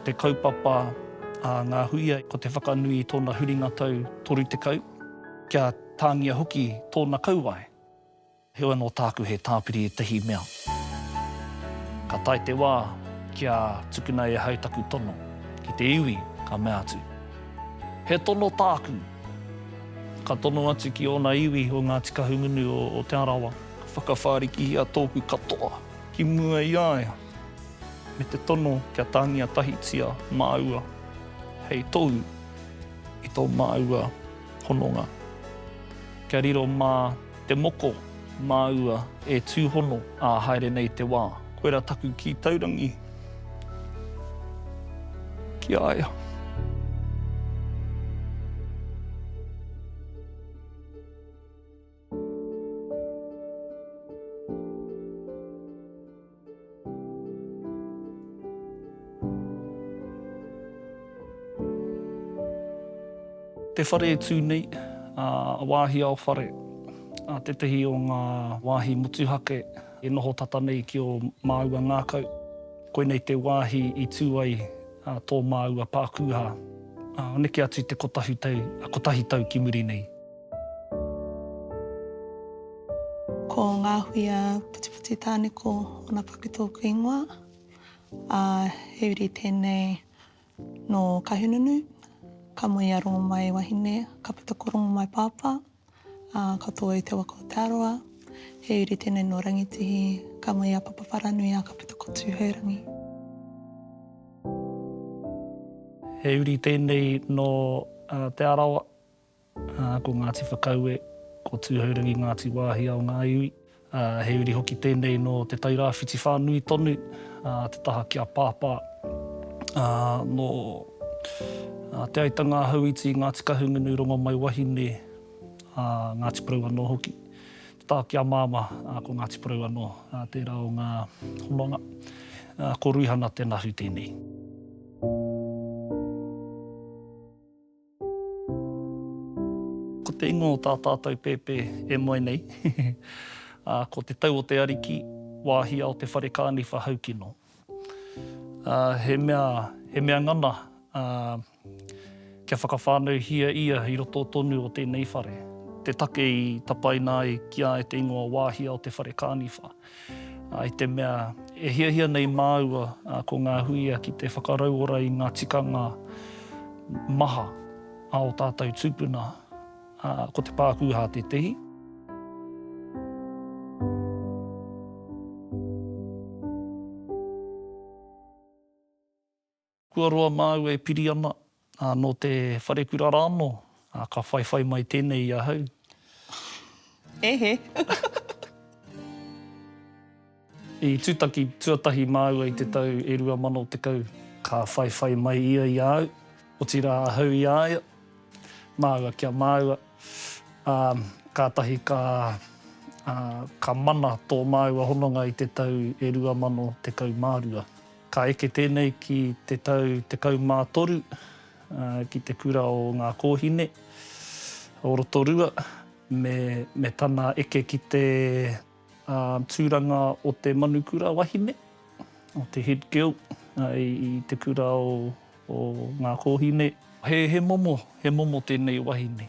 te kaupapa ngā huia, ko te whakanui tōna huringa tau toru te kau, kia tāngia hoki tōna kauae. Heoi anō tāku he tāpiri e tahi mea. Ka tai te wā kia tukuna e hautaku tono, ki te iwi ka mea atu. He tono tāku, ka tono atu ki ona iwi o ngā tika hungunu o te arawa. Ka whakawhāriki ia tōku katoa, ki mua i aia. Me te tono kia tāngia tahitia māua, hei tōu i tō māua hononga. Kia riro mā te moko māua e tūhono a haere nei te wā. Koera taku ki taurangi. Ki aia. Te whare e tū nei, a wāhi ao whare. Te tehi o ngā wāhi motuhake e noho tata nei ki o māua ngākau. Koinei te wāhi i tū ai tō māua pākuha. Neke atu te kotahi tau ki muri nei. Ko ngā huia putiputi tāneko o nā paku tōku ingoa. He uri tēnei no kahununu. Ka moe a rongo mai wahine, ka puta ko rongo mai pāpā. Ka tō i te waka o te aroa. He uri tēnei no rangitihi, ka moe a papawharanui a ka puta ko tūhaurangi. He uri tēnei no te arawa, ko Ngāti Whakaue, ko tūhaurangi Ngāti Wāhi ao ngā iwi. He uri hoki tēnei no te tairāwhiti whānui tonu, te taha kia pāpā, no te aitanga hauiti Ngāti Kahungunu rongo mai wahine, Ngāti Porou anō hoki. Te taha kia māma ko Ngāti Porou anō, tērā o ngā hononga. Ko Ruihana te nahu tēnei. Ko te ingo o tā tātou pepe e moe nei. Ko te tau o te ariki, wāhi ao te whare kāni whahaukino. He mea ngana, kia whakawhānau hia ia i roto tonu o tēnei whare. Te take i tapaina i kia e te ingoa wāhi ao te whare kāniwha. I te mea e hia nei māua ko ngā huia ki te whakarauora i ngā tikanga maha ao tātou tūpuna ko te pākuha te tehi. Kua roa māua e piri ana no te wharekura rāno, ka whaiwhai mai tēnei i ahau. Ehe. I tūtaki tuatahi māua i te tau e rua mana o te kau, ka whaiwhai mai ia i ahau, o tira ahau i aia, māua kia māua. Kātahi ka mana tō māua hononga i te tau e rua mana o te kau mārua. Ka eke tēnei ki te tau te kau mā toru, ki te kura o ngā kōhine, o rotorua, me tana eke ki te tūranga o te manukura wahine, o te head girl, i te kura o ngā kōhine. He momo tēnei wahine.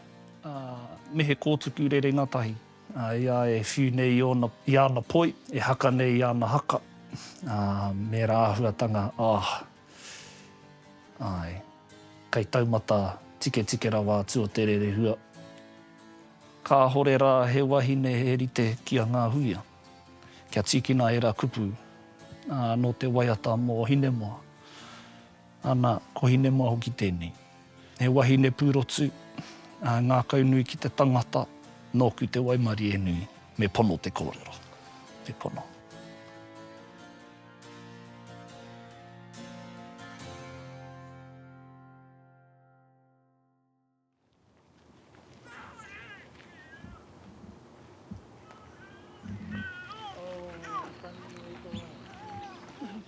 Me he kōtuku rere ngatahi. Ia e whiu nei i ana poi, e haka nei i ana haka. Me rāhuatanga, ai, kei taumata tike rawa atu o te rere hua. Ka hore rā he wahine he rite ki a ngā huia. Kia tikina e rā kupu no te waiata mō Hinemoa. Ana, ko Hinemoa hoki tēnei. He wahine pūrotu, ngā kaunui ki te tangata, nōku te waimari e nui, me pono te kōrero. Me pono.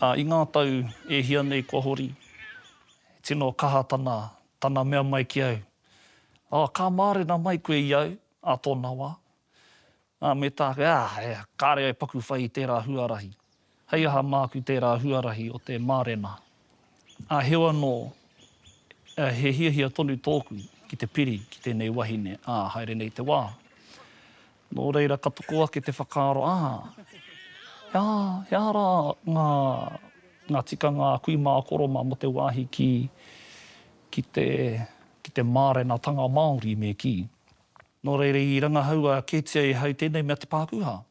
I ngā tau e hia nei kua hori, tino kaha tana mea mai ki au. Ka mārena mai koe i au, a tōna wā. Me tāke, kāre ai paku whai i tērā huarahi. Hei aha māku tērā huarahi o te mārena. hewa no, he hia tonu tōku ki te piri, ki tēnei wahine, haere nei te wā. Nō reira, ka toko ake te whakaaro, he ara ngā tikanga kuimā koroma mo te wāhi ki te mārenatanga Māori me ki. Nō reira, i rangahaua kētia i hau tēnei mea te Pākuha.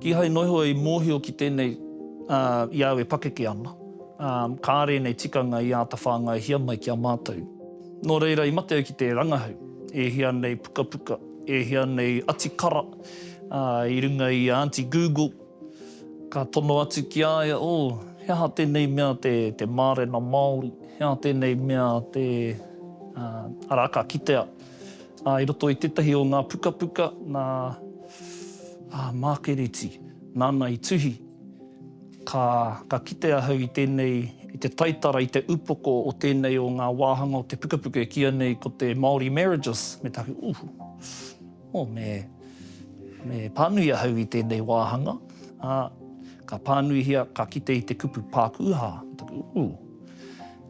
Ki hai noho i mōhio ki tēnei i au e pakeke ana. Kāre nei tikanga i āta whāngai hia mai ki a mātou. Nō reira, i mate au ki te rangahau. E hia nei puka puka, e hia nei atikara, i runga i Auntie Google. Ka tono atu ki aia, he aha tēnei mea te mārena Māori, he aha tēnei mea te araka kitea. I roto i tetahi o ngā puka puka, nā mākereti, nāna i tuhi. Ka kitea hau i tēnei, i te taitara, i te upoko o tēnei o ngā wāhanga o te puka puka e kia nei ko te Māori marriages. Me taku, me pānuia hau i tēnei wāhanga. Ka pānui hia, ka kite i te kupu Pākuha. Me taku,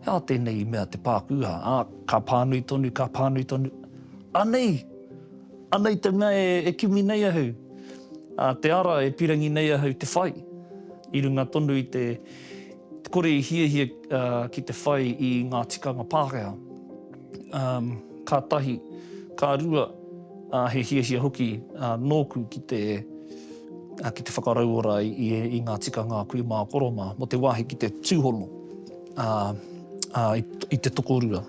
hea tēnei mea te Pākuha. Ka pānui tonu, ka pānui tonu. Anei te mea e kimi nei ahau. Te ara e pirangi nei ahau te whai. I runga tonu i te kore i hia ki te whai i ngā tikanga Pākehā. Ka tahi, ka rua, he hia hoki nōku ki te whakarauora i ngā tikanga kuimā koroma, mo te wāhi ki te tūhono i te tokorua.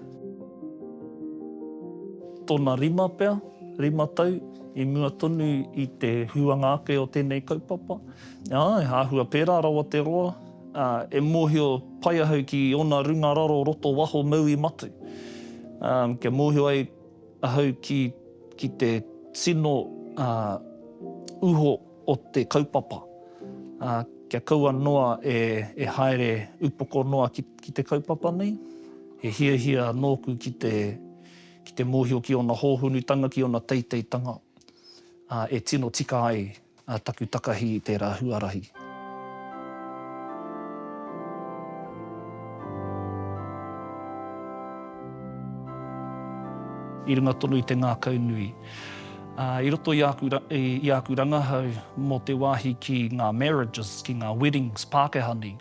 Tōna rima pea, rima tau, i mua tonu i te huanga ake o tēnei kaupapa. E hāhua pērā rawa te roa. E mōhio pai ahau ki ona runga raro roto waho mau i matu. Kia mōhio ai ahau ki te tino uho o te kaupapa. Kia kaua noa e haere upoko noa ki te kaupapa nei. He hia nōku ki te mōhio ki ona hōhunutanga, ki ona teiteitanga. E tino tika ai taku takahi i tērā huarahi. I runga tonu i te ngā kaunui. I roto i aku rangahau mo te wāhi ki ngā marriages, ki ngā weddings Pākehani.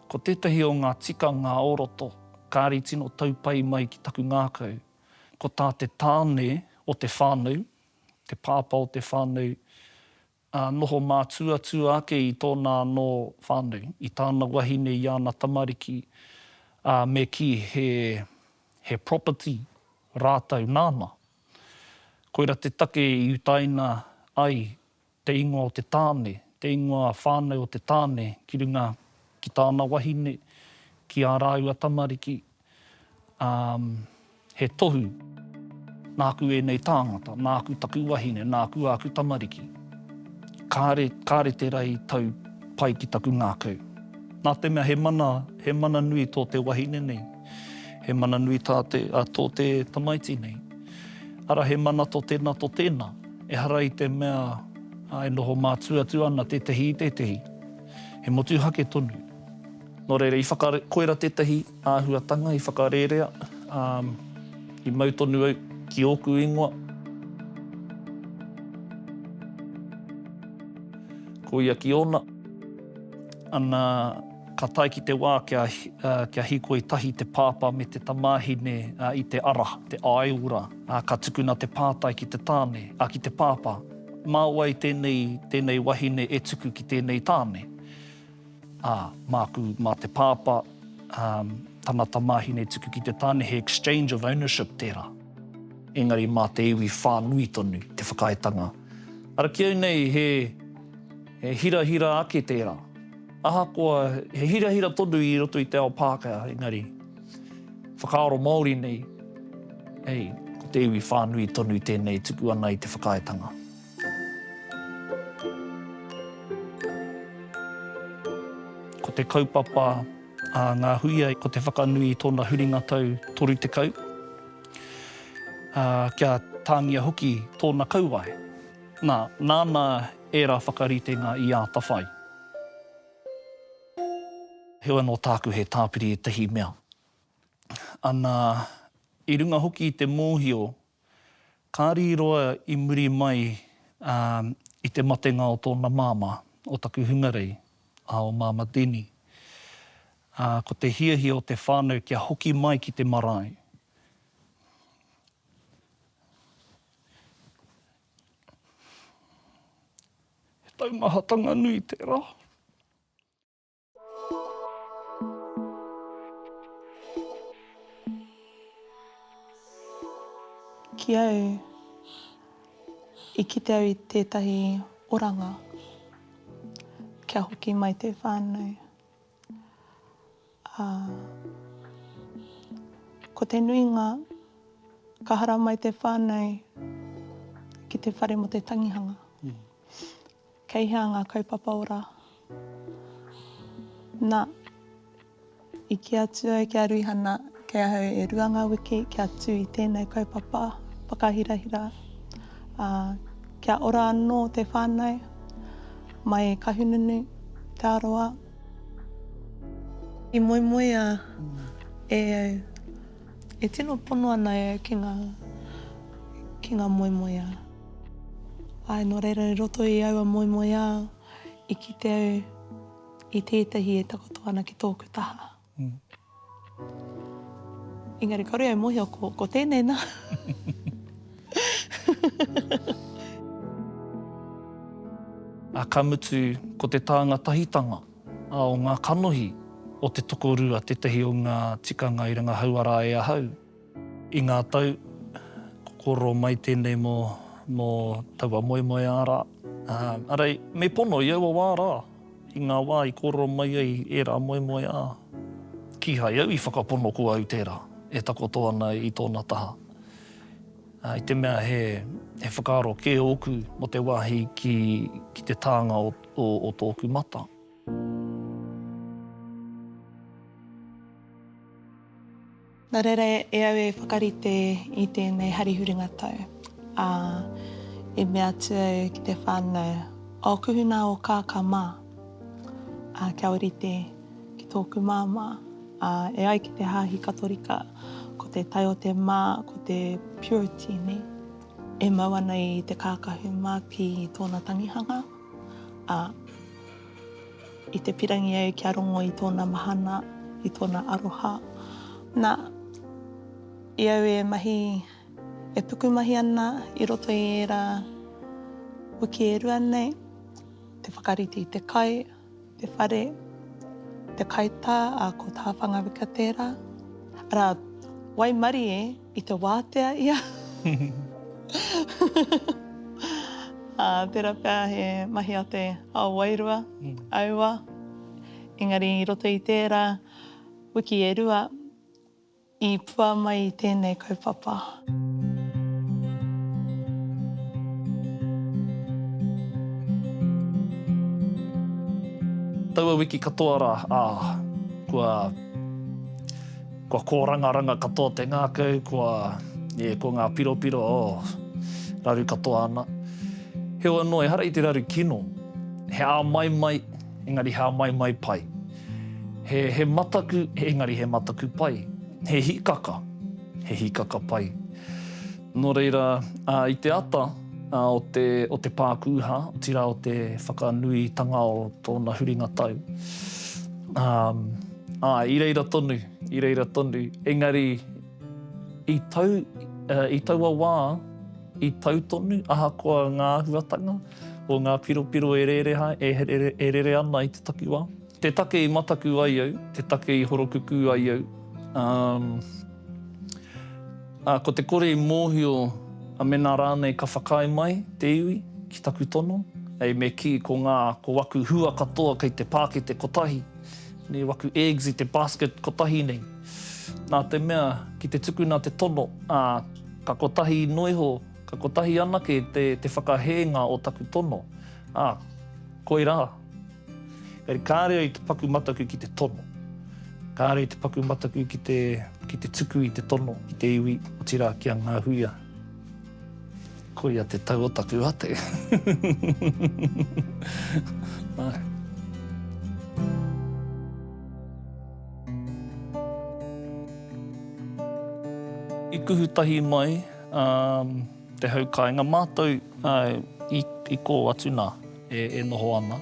Ko tētahi o ngā tika ngā oroto, kāri tino taupai mai ki taku ngākau. Ko tā te tāne o te whānau, te pāpa o te whānau, noho mā tuatua ake i tōna no whānau, i tāna wahine i ana tamariki, me ki he property rātau nāna. Koira te take i utaina ai te ingoa o te tāne, te ingoa whānau o te tāne, ki runga ki tāna wahine, ki ā rāua tamariki, he tohu. Nāku e nei tāngata, nāku taku wahine, nāku āku tamariki. Kāre te rai tau pai ki taku ngākau. Nā te mea he mana nui tō te wahine nei. He mana nui tō te tamaiti nei. Ara he mana tō tēnā. E hara i te mea e noho mā tuatua ana tētahi i tētahi. He motu hake tonu. Nō reira, i koira tētahi āhuatanga, i whakarerea, i mautonu au ki oku ingoa. Ko ia ki ona. Ana ka tai ki te wā kia hiko i tahi te pāpa me te tamāhine i te ara, te aiora. Ka tukuna te pātai ki te tāne, ki te pāpa. Māua i tēnei wahine e tuku ki tēnei tāne. Mā te pāpa, tana tamāhine e tuku ki te tāne, he exchange of ownership tērā. Engari mā te iwi whānui tonu, te whakaetanga. Ara ki au nei he hira ake tērā. Ahakoa, he hira tonu i roto i te ao Pākehā, engari. Whakaaro Māori nei, ko te iwi whānui tonu i tēnei tuku ana i te whakaetanga. Ko te kaupapa ngā huia, ko te whakanui i tōna huringa tau 30 kau. kia tāngia hoki tōna kauae. Nāna ērā whakaritenga i a tawhai. Hewa no tāku he tāpiri e tahi mea. Ana, i runga hoki i te mōhio, kāri roa i muri mai i te matenga o tōna māma, o taku hungarei, o Māma Deni. Ko te hiahia o te whānau kia hoki mai ki te marae. He taumahatanga nui tērā. Ki au, i kite au i tētahi oranga, kia hoki mai te whānau. Ko te nuinga, ka hara mai te whānau ki te whare mo te tangihanga. Kei hea ngā kaupapa ora. I ki atu au ki a Ruihana, kei ahau e ruanga wiki, ki atu i tēnei kaupapa, whakahirahira. Kia ora anō te whānau, mai ka hununu, te aroa. I moemoea e au, e tino pono ana e au ki ngā moemoea. No reira roto i au a moemoea, i kite au i tētahi e takoto ana ki tōku taha. Engari, karu au mohi o ko tēnei nā. Ka mutu ko te tānga tahitanga o ngā kanohi o te tokorua, tētahi o ngā tikanga i runga hauara e ahau. I ngā tau, kokoro mai tēnei mō taua moemoe ara. Arei, me pono i aua wā rā, i ngā wā i koro mai ai ērā moemoe a. Ki hai au i whakapono ko au tērā, e takoto ana i tōna taha. I te mea he whakaaro ke oku mo te wāhi ki te tānga o tōku mata. Nā reira e au e whakarite i tēnei harihuringa tau. E mea atu au ki te whānau, o kuhuna o kākama, kia orite ki tōku māma, e ai ki te hāhi katorika, ko te tai o te mā, ko te purity ne. E mau ana i te kākahu mā ki tōna tangihanga. I te pirangi au kia rongo i tōna mahana, i tōna aroha. I au e mahi, e puku mahi ana i roto i ērā wiki e rua nei, te whakarite i te kai, te whare, te kaita, ko tā whangawika tērā. Ara, wai mari i te wātea ia. Tērā pēr he mahi a te ao wairua, aua. Engari i roto i tērā wiki e rua, i pua mai i tēnei kaupapa. Taua wiki katoa rā, kua kōrangaranga katoa te ngākau, ko ngā piropiro, raru katoa ana. Hewa no e hara i te raru kino, he a mai, engari he a mai pai. He mataku, engari he mataku pai. He hikaka pai. Nō reira, i te ata o te pākuha, o tira o te whakanuitanga o tōna huringa tau. I reira tonu. Engari, i taua wā, i tau tonu, ahakoa ngā huatanga o ngā piropiro e rere ana i te taki wā. Te take i mataku ai au, te take i horokuku ai au. Ko te kore i mōhio a mena rānei ka whakai mai te iwi ki taku tono. Me ki ko waku hua katoa kei te pākete kotahi. Ne waku eggs i te basket kotahi nei. Nā te mea ki te tukuna te tono, ka kotahi noiho, ka kotahi anake te whakahenga o taku tono. Koi rā. Kāre i te paku mataku ki te tono. Kāre i te paku mataku ki te tuku i te tono, ki te iwi, o tira ki a ngā huia. Ko ia te tau o taku ate. Ai. I kuhutahi mai, te haukainga mātou i ko atu nā e noho ana.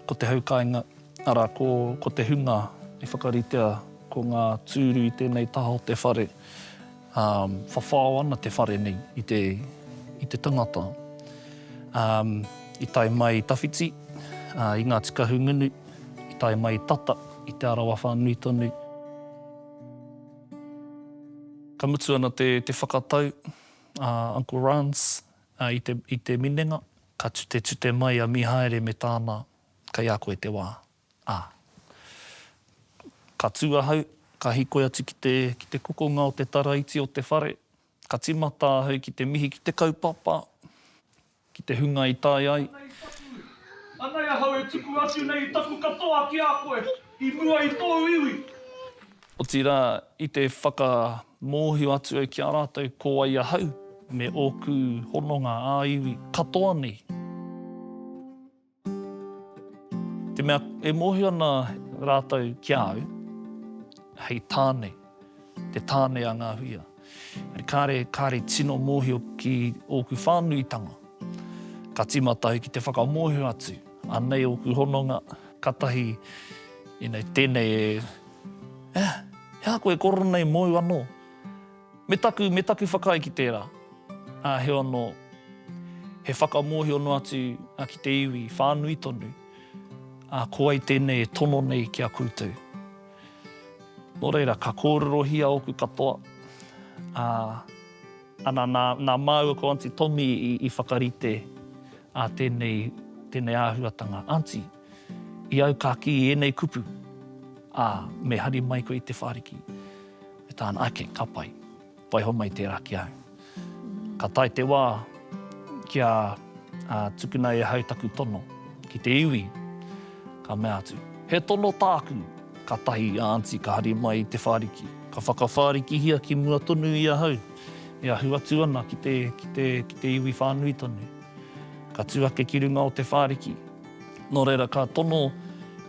Ko te haukainga, ara ko te hunga e whakaritea ko ngā tūru i tēnei taha o te whare. Whawhao ana te whare nei i te tangata. I tai mai i tawhiti, i ngā tikahu ngunu, i tai mai i tata, i te arawa whānui tonu. Ka mutu ana te whakatau, Uncle Rance, i te minenga, ka tute mai a mihaere me tāna, kai a koe te wā. Ka tuahau, ka hikoe atu ki te kokonga o te taraiti o te whare, ka timata hau ki te mihi ki te kaupapa, ki te hunga i tai ai. Anai ahau e tuku atu nei taku katoa ki a koe, i mua i tō iwi. O tira, i te whakamōhio atu au ki a rātou ko ai ahau, me ōku hononga a iwi katoa nei. Te mea e mōhio ana rātou ki au, hei tāne, te tāne a ngā huia. Kāre tino mōhio ki ōku whānuitanga. Ka timata ki te whakamōhio atu. Anei ōku hononga, katahi, tēnei hea koe koronei mōu anō. Me taku whakai ki tērā. He anō, he whakamōhio no atu ki te iwi, whānui tonu. Ko ai tēnei e tono nei ki a koutou. Nō reira, ka kōrorohia ōku katoa. Ana nā māua ko Aunty Tommy i whakarite tēnei āhuatanga. Aunty, i au ka ki i enei kupu. Me hari mai ko i te whāriki. E tāna, ake, ka pai. Pai homai tērā ki au. Ka tai te wā ki a tukuna e hautaku tono. Ki te iwi, ka mea atu. He tono tāku, ka tahi a Aunty ka hari mai i te whāriki. Ka whakawhāriki hia ki mua tonu i ahau. E ahu atu ana ki te iwi whānui tonu. Ka tuake ki runga o te whāriki. Nō reira, ka tono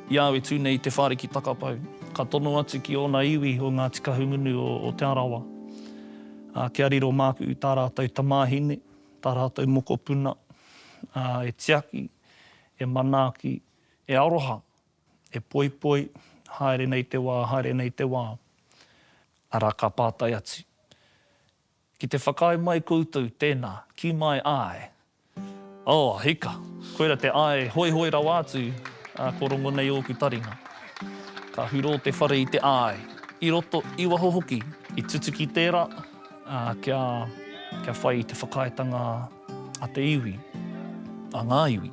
i au e tūnei i te whāriki takapau. Ka tono atu ki ona iwi o ngā tikahu ngunu o te arawa. Kia riro māku tā rātou tamāhine, tā rātou mokopuna, e tiaki, e manaaki, e aroha, e poipoi, haere nei te wā. Ara ka pātai atu. Ki te whakai mai koutou tēnā, ki mai ai. Hika, koera te ai hoi rawa atu, ko rongo nei ōku taringa. Ka huro te whare i te ai. I roto, i waho hoki, i tutuki tērā, kia whai i te whakaetanga a te iwi, a ngā iwi.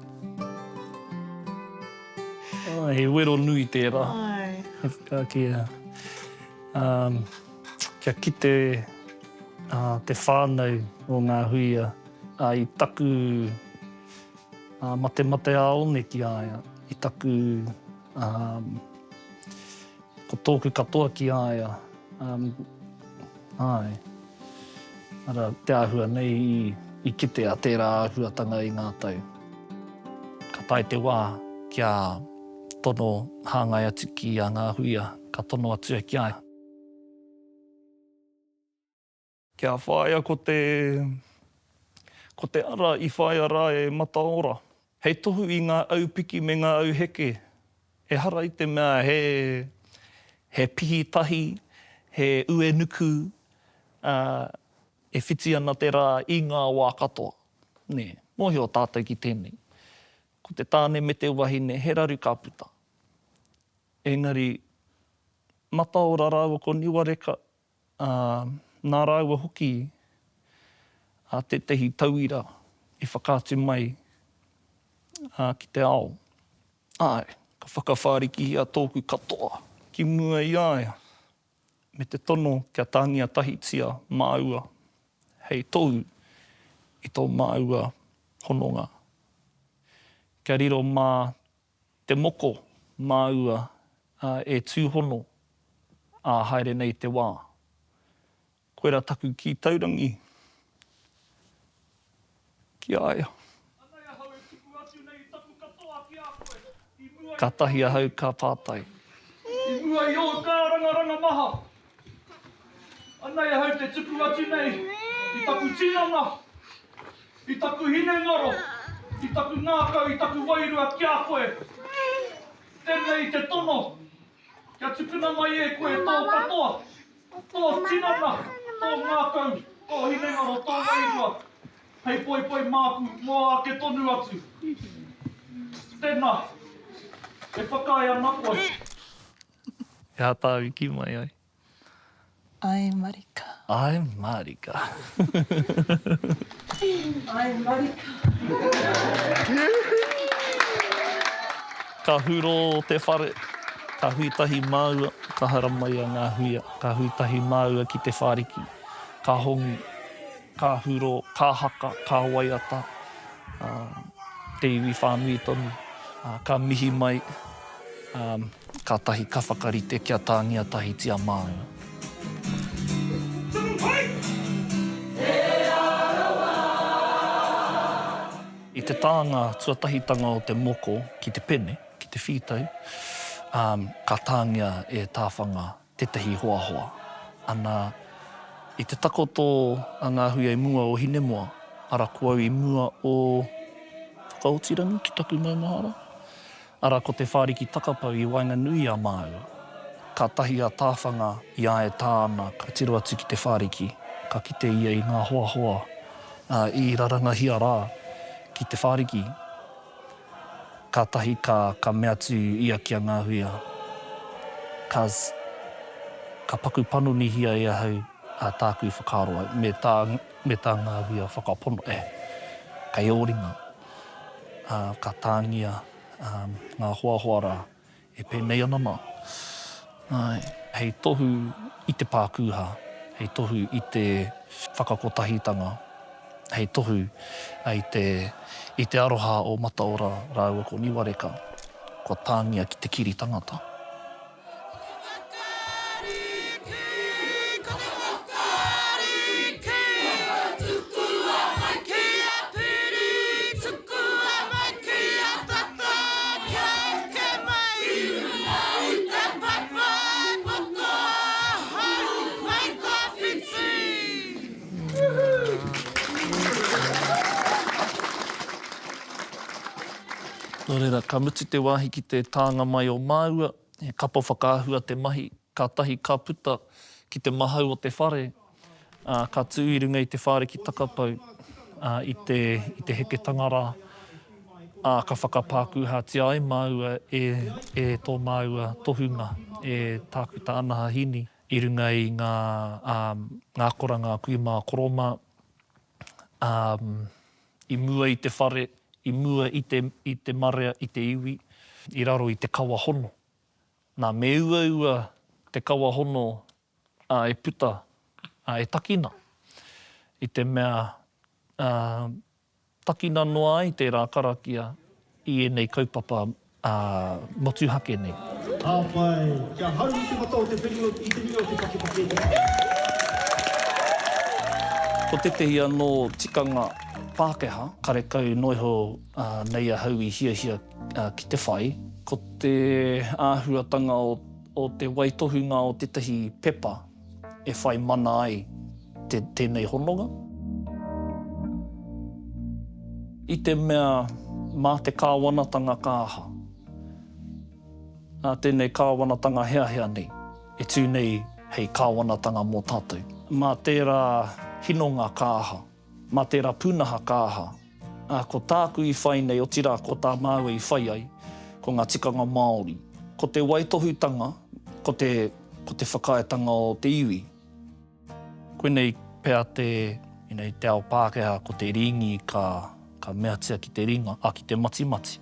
He wero nui tērā. Kia kite te whānau o ngā huia i taku mate aone ki aia, i taku ko tōku katoa ki aia. Ara te āhua nei i kite a tērā āhuatanga i ngā tau. Ka tai te wā kia tono hāngai atu ki a ngā huia, ka tono atu ki ai. Kia whāia ko te ara i whāia rā e mataora. Hei tohu i ngā aupiki me ngā auheke. E hara i te mea he pihi tahi, he ue nuku, e whiti ana te rā i ngā wā katoa. Mōhio tātou ki tēnei. Ko te tāne me te wahine, he raru ka puta. Engari, mataora rāua ko niwareka, nā rāua hoki, te tehi tauira i whakātu mai ki te ao. Ka whakawhāriki hia tōku katoa, ki mua i aia. Me te tono kia tāngia tahitia māua, hei tōu i tō māua hononga. Kia riro mā te moko māua e tūhono haere nei te wā. Koera taku ki taurangi, Ki aia. Ka tahi ahau ka pātai. I mua i o ka rangaranga maha. Anai ahau te tuku atu nei. I taku tinanga. I taku hinengaro. I taku ngākau, i taku wairua ki a koe. Tēnei te tono. Kia tukuna mai e koe tō katoa. Tō tinanga. Tō ngākau. Tō hinengaro. Tō wairua. Hei poi poi māku. Mō ake tonu atu. Tēnā. E whakaia ana koe. E hātāwi ki mai ai. Ai Marika. Ai Marika. Ai Marika. Ka huro o te whare. Ka huitahi māua. Ka haramai a ngā huia. Ka huitahi māua ki te whāriki. Ka hongu. Ka huro. Ka haka. Ka waiata. Te iwi whānui tonu. Ka mihi mai. Ka tahi ka whakarite kia tāngia tahi tia māua. I te tāngā tuatahitanga o te moko ki te pene, ki te whitau, ka tāngia e tāwhanga tetahi hoahoa. Ana i te takoto a ngā hui i mua o Hinemoa, ara kua i mua o Whakaotirangi ki taku maumahara. Ara ko te whāriki takapau i Wainganui a māua. Ka tahi a tāwhanga i ae tāna, ka tiro atu ki te whāriki, ka kite ia i ngā hoahoa, i rarangahia rā ki te whāriki. Ka tahi ka mea atu ia ki a ngā huia. Ka paku panoni hia ia hau a tāku whakaroa, me tā ngā huia whakapono. Kei oringa. Ka tāngia ngā hoahoa rā e pēnei ana nā. Hei tohu i te pākuha, hei tohu i te whakakotahitanga, hei tohu i te aroha o Mataora rāua ko Niwareka, kua tāngia ki te kiri tangata. Nō reira, ka mutu te wāhi ki te tānga mai o māua, e kapa whakaahua te mahi, ka tahi ka puta ki te mahau o te whare, ka tūirunga i te whare ki takapau, i te heke tangara, ka whakapākuha te ai māua e tō māua tohunga, e tākuta ana hahini, i runga i ngā koranga kuima koroma, i mua i te whare, i mua i te marea, i te iwi, i raro i te kawa hono. Nā me ua te kawa hono e puta, e takina. I te mea takina noa ai te rākarakia i enei kaupapa motuhake nei. Pai, kia haru i te matau te whiringo i te nio te pakepake te. Ko tetehi anō tikanga Pākehā, karekau noiho nei a hau i hia ki te whai. Ko te āhuatanga o te waitohunga o tetahi pepa e whai mana ai tēnei hononga. I te mea mā te kāwanatanga kāha. Tēnei kāwanatanga hea nei, e tū nei hei kāwanatanga mō tātou. Mā tērā hinonga kāha. Mā tērā pūnaha kāha, ko tāku i whai nei o tira ko tā māua i whai ai, ko ngā tikanga Māori. Ko te waitohutanga, ko te whakaetanga o te iwi. Koenei pēr te ao Pākehā ko te ringi ka mea tia ki te ringa, ki te matimati.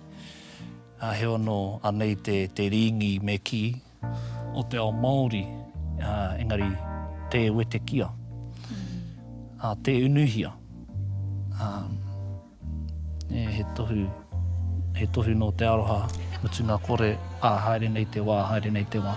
He ono anei te ringi me ki o te ao Māori, engari te wete kia, te unuhia. He tohu no te aroha, mutu ngā kore, haere nei te wā, haere nei te wā.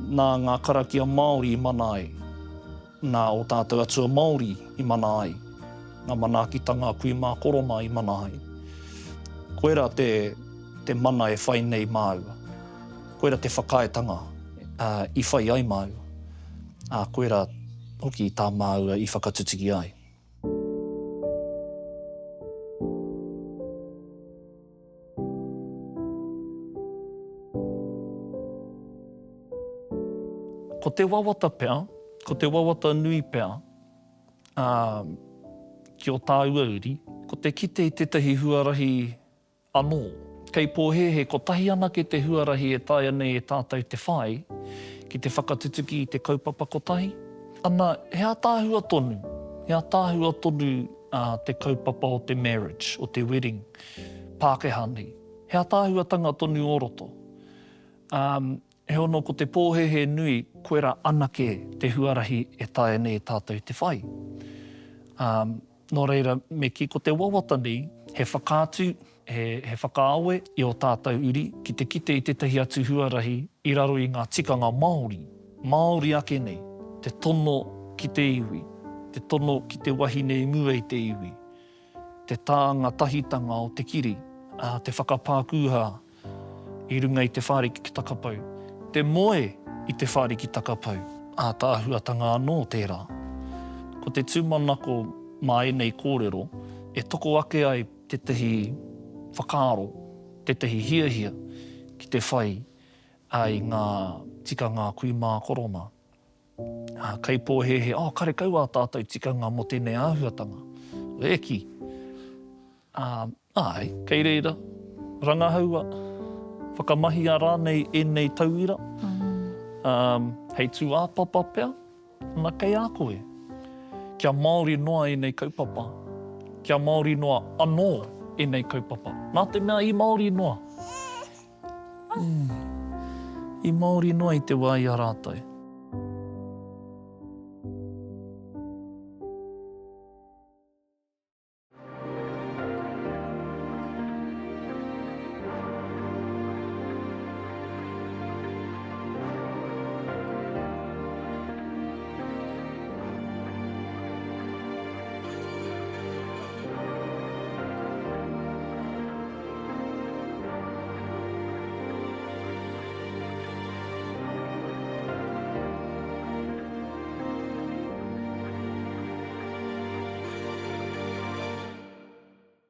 nā ngā karakia Māori i mana ai, nā o tātou atua Māori i mana ai, ngā manaakitanga kuimā koroma i mana ai. Koera te mana e whai nei māua. Koera te whakaetanga i whai ai māua. Koera hoki tā māua i whakatutiki ai. Ko te wawata pea, ko te wawata nui pea, ki o tā uauri, ko te kite i tetahi huarahi anō. Kei pōhehe, ko tahi anake te huarahi e taia nei e tātou te whai, ki te whakatutuki i te kaupapa kotahi. Ana, hea tāhua tonu te kaupapa o te marriage, o te wedding, Pākehā nei. Hea tāhuatanga tonu o roto. He ono ko te pōhehe nui, koera anake te huarahi e taia nei e tātou te whai. Nō reira, me ki ko te wawata nei, he whakātu, he whakaawe i o tātou uri, ki te kite i tetahi atu huarahi i raro i ngā tikanga Māori. Māori ake nei, te tono ki te iwi, te tono ki te wahine i mua i te iwi, te tāanga tahitanga o te kiri, te whakapākuha i runga i te whāriki ki takapau, te moe i te whāriki takapau, tāhuatanga anō tērā. Ko te tūmanako mai nei kōrero, e toko ake ai tetahi whakaaro, tetahi hiahia ki te whai ai ngā tikanga kuimā koroma. Kei pōhehe, kare kaua tātou tikanga mo tēnei āhuatanga. Eki. Kei reira, rangahaua, whakamahi a rānei e nei tauira. Hei tū āpapa pea, nā kei a koe. Kia Māori noa e nei kaupapa. Kia Māori noa anō e nei kaupapa. Nā te mea i Māori noa. I Māori noa i te wā i a rātou.